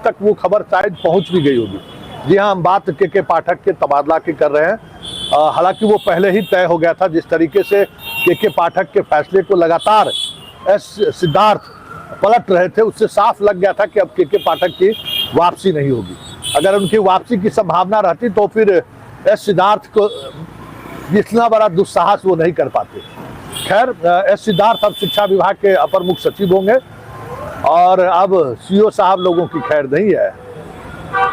तक वो खबर शायद पहुंच भी गई होगी। जी हाँ, हम बात के पाठक के तबादला की कर रहे हैं। हालांकि वो पहले ही तय हो गया था। जिस तरीके से के पाठक के फैसले को लगातार एस सिद्धार्थ पलट रहे थे, उससे साफ लग गया था कि अब के पाठक की वापसी नहीं होगी। अगर उनकी वापसी की संभावना रहती तो फिर एस सिद्धार्थ को इतना बड़ा दुस्साहस वो नहीं कर पाते। खैर, एस सिद्धार्थ अब शिक्षा विभाग के अपर मुख्य सचिव होंगे और अब सीओ साहब लोगों की खैर नहीं है।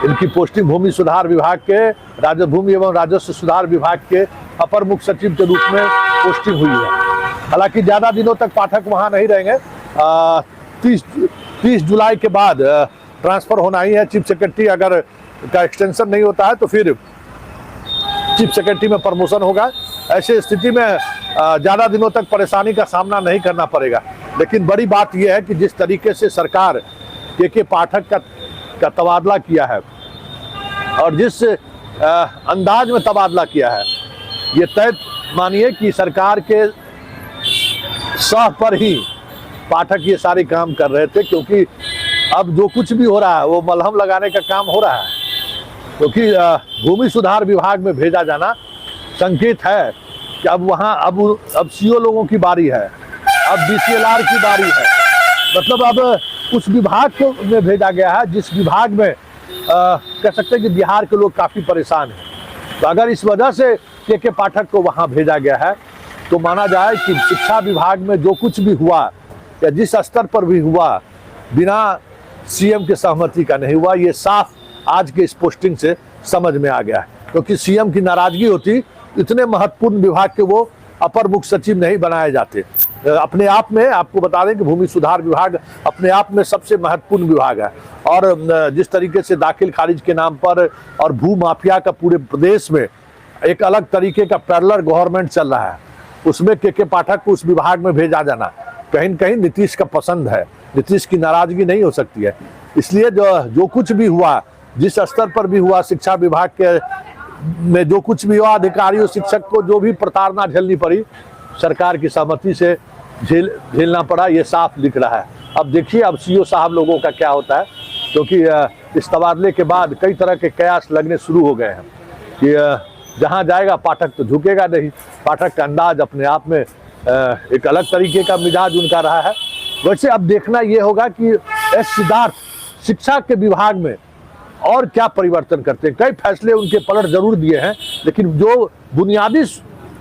इनकी पोस्टिंग भूमि सुधार विभाग के भूमि एवं राजस्व सुधार विभाग के अपर मुख्य सचिव के रूप में पोस्टिंग हुई है। हालांकि ज्यादा दिनों तक पाठक वहां नहीं रहेंगे। 30 जुलाई के बाद ट्रांसफर होना ही है। चीफ सेक्रेटरी अगर का एक्सटेंशन नहीं होता है तो फिर चीफ सेक्रेटरी में प्रमोशन होगा। ऐसे स्थिति में ज्यादा दिनों तक परेशानी का सामना नहीं करना पड़ेगा। लेकिन बड़ी बात यह है कि जिस तरीके से सरकार के पाठक का तबादला किया है और जिस अंदाज में तबादला किया है, ये तय मानिए कि सरकार के सह पर ही पाठक ये सारे काम कर रहे थे, क्योंकि अब जो कुछ भी हो रहा है वो मलहम लगाने का काम हो रहा है। क्योंकि भूमि सुधार विभाग में भेजा जाना संकेत है कि अब वहाँ अब सीओ लोगों की बारी है, अब बीसीएलआर की बारी है। मतलब अब उस विभाग को में भेजा गया है जिस विभाग में कह सकते हैं कि बिहार के लोग काफ़ी परेशान हैं। तो अगर इस वजह से के पाठक को वहाँ भेजा गया है तो माना जाए कि शिक्षा विभाग में जो कुछ भी हुआ या जिस स्तर पर भी हुआ, बिना सीएम के सहमति का नहीं हुआ। ये साफ आज के इस पोस्टिंग से समझ में आ गया है। क्योंकि सीएम की नाराजगी होती, इतने महत्वपूर्ण विभाग के वो अपर मुख्य सचिव नहीं बनाए जाते। अपने आप में आपको बता दें कि भूमि सुधार विभाग अपने आप में सबसे महत्वपूर्ण विभाग है। और जिस तरीके से दाखिल खारिज के नाम पर और भू माफिया का पूरे प्रदेश में एक अलग तरीके का पैरेलल गवर्नमेंट चल रहा है, उसमें के पाठक को उस विभाग में भेजा जाना कहीं न कहीं नीतीश का पसंद है। नीतीश की नाराजगी नहीं हो सकती है। इसलिए जो कुछ भी हुआ, जिस स्तर पर भी हुआ, शिक्षा विभाग के में जो कुछ भी हुआ, अधिकारियों शिक्षक को जो भी प्रताड़ना झेलनी पड़ी, सरकार की सहमति से झेलना पड़ा। ये साफ दिख रहा है। अब देखिए अब सीओ साहब लोगों का क्या होता है, क्योंकि इस तबादले के बाद कई तरह के कयास लगने शुरू हो गए हैं कि जहां जाएगा पाठक तो झुकेगा नहीं। पाठक का अंदाज अपने आप में एक अलग तरीके का मिजाज उनका रहा है। वैसे अब देखना ये होगा कि एस सिद्धार्थ शिक्षा के विभाग में और क्या परिवर्तन करते हैं। कई फैसले उनके पलट जरूर दिए हैं, लेकिन जो बुनियादी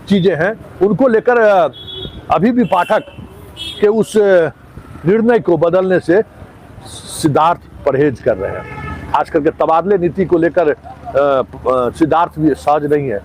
चीजें हैं उनको लेकर अभी भी पाठक के उस निर्णय को बदलने से सिद्धार्थ परहेज कर रहे हैं। खास करके तबादले नीति को लेकर सिद्धार्थ भी सहज नहीं है।